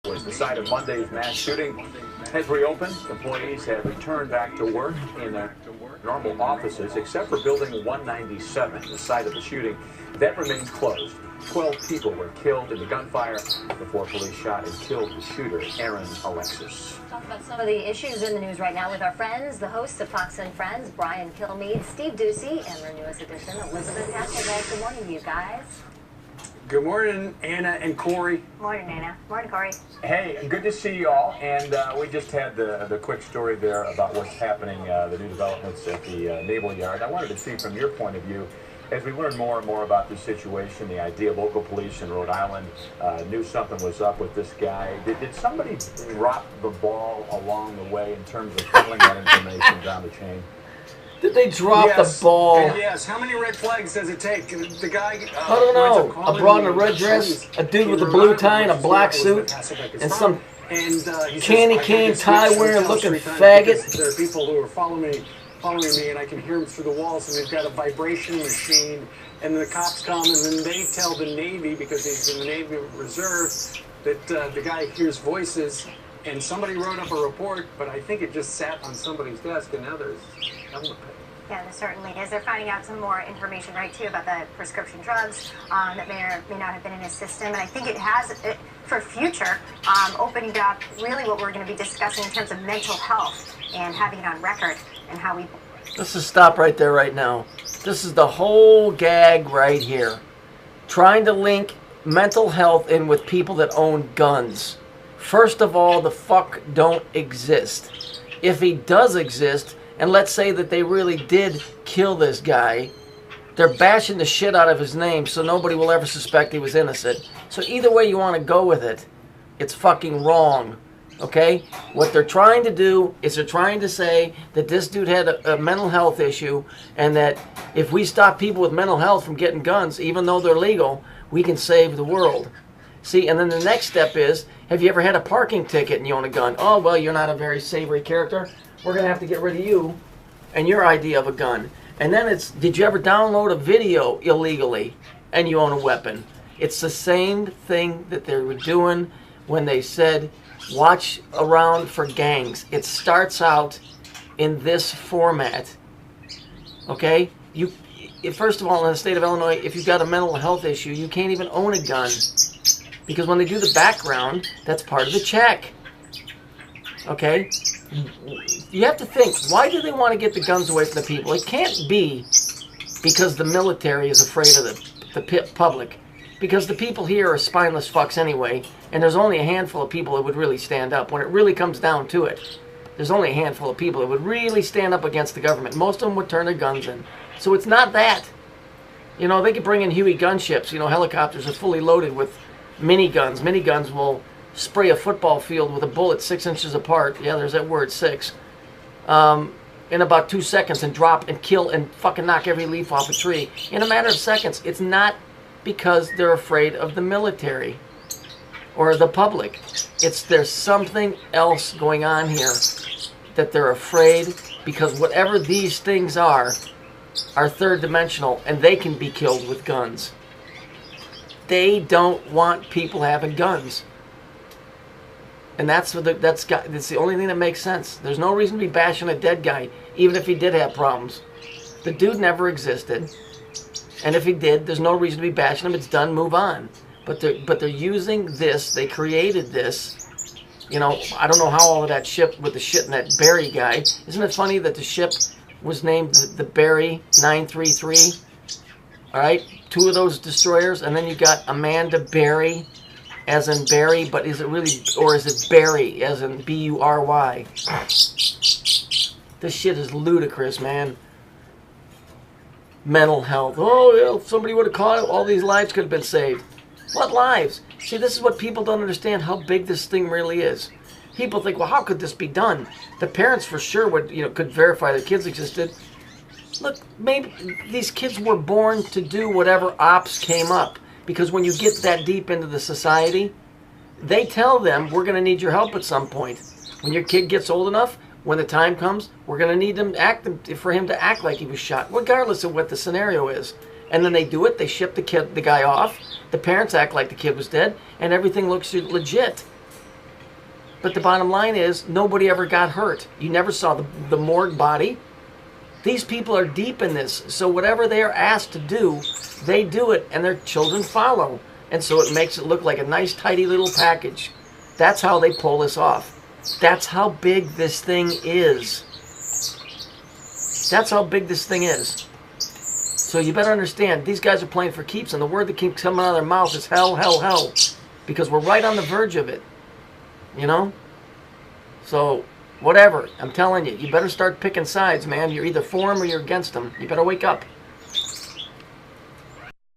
Was the site of Monday's mass shooting has reopened. Employees have returned back to work in their normal offices, except for Building 197, the site of the shooting. That remains closed. 12 people were killed in the gunfire before police shot and killed the shooter, Aaron Alexis. Talk about some of the issues in the news right now with our friends, the hosts of Fox and Friends, Brian Kilmeade, Steve Ducey, and our newest addition, Elizabeth Hasselbeck. Good morning to you guys. Good morning, Anna and Corey. Morning, Anna. Morning, Corey. Hey, good to see you all. And we just had the quick story there about what's happening, the new developments at the Naval Yard. I wanted to see from your point of view, as we learn more and more about this situation, the idea local police in Rhode Island knew something was up with this guy. Did somebody drop the ball along the way in terms of pulling that information down the chain? Did they drop the ball? Yes. How many red flags does it take? The guy. I don't know. A broad in a red dress, a dude with a blue tie and a black suit, and some candy cane tie wearing looking faggot. There are people who are following me, and I can hear them through the walls, and they've got a vibration machine. And the cops come, and then they tell the Navy, because he's in the Navy Reserve, that the guy hears voices. And somebody wrote up a report, but I think it just sat on somebody's desk, and now there's Yeah, there certainly is. They're finding out some more information, right, too, about the prescription drugs that may or may not have been in his system. And I think it has, for future, opened up really what we're going to be discussing in terms of mental health and having it on record and how we... Let's just stop right there right now. This is the whole gag right here. Trying to link mental health in with people that own guns. First of all, the fuck don't exist. If he does exist, and let's say that they really did kill this guy, they're bashing the shit out of his name so nobody will ever suspect he was innocent. So either way you want to go with it, it's fucking wrong. Okay? What they're trying to do is they're trying to say that this dude had a mental health issue, and that if we stop people with mental health from getting guns, even though they're legal, we can save the world. See, and then the next step is, have you ever had a parking ticket and you own a gun? Oh, well, you're not a very savory character. We're going to have to get rid of you and your idea of a gun. And then it's, did you ever download a video illegally and you own a weapon? It's the same thing that they were doing when they said, watch around for gangs. It starts out in this format. Okay? First of all, in the state of Illinois, if you've got a mental health issue, you can't even own a gun. Because when they do the background, that's part of the check. Okay? You have to think, why do they want to get the guns away from the people? It can't be because the military is afraid of the public. Because the people here are spineless fucks anyway, and there's only a handful of people that would really stand up. When it really comes down to it, there's only a handful of people that would really stand up against the government. Most of them would turn their guns in. So it's not that. You know, they could bring in Huey gunships. You know, helicopters are fully loaded with miniguns. Miniguns will spray a football field with a bullet 6 inches apart. Yeah, there's that word, 6. In about 2 seconds, and drop and kill and fucking knock every leaf off a tree in a matter of seconds. It's not because they're afraid of the military or the public. There's something else going on here that they're afraid, because whatever these things are third dimensional, and they can be killed with guns. They don't want people having guns. And that's the only thing that makes sense. There's no reason to be bashing a dead guy, even if he did have problems. The dude never existed. And if he did, there's no reason to be bashing him. It's done, move on. But they're using this. They created this. You know, I don't know how all of that ship with the shit and that Barry guy. Isn't it funny that the ship was named the Barry 933? All right, 2 of those destroyers, and then you got Amanda Barry, as in Barry, but is it really, or is it Barry, as in B-U-R-Y? This shit is ludicrous, man. Mental health. Oh, yeah, if somebody would have caught it, all these lives could have been saved. What lives? See, this is what people don't understand, how big this thing really is. People think, well, how could this be done? The parents for sure would, could verify their kids existed. Look, maybe these kids were born to do whatever ops came up. Because when you get that deep into the society, they tell them, we're going to need your help at some point. When your kid gets old enough, when the time comes, we're going to need for him to act like he was shot, regardless of what the scenario is. And then they do it, they ship the guy off, the parents act like the kid was dead, and everything looks legit. But the bottom line is, nobody ever got hurt. You never saw the morgue body. These people are deep in this. So whatever they are asked to do, they do it, and their children follow. And so it makes it look like a nice, tidy little package. That's how they pull this off. That's how big this thing is. That's how big this thing is. So you better understand, these guys are playing for keeps, and the word that keeps coming out of their mouth is hell, hell, hell. Because we're right on the verge of it. You know? So, whatever. I'm telling you, you better start picking sides, man. You're either for them or you're against them. You better wake up.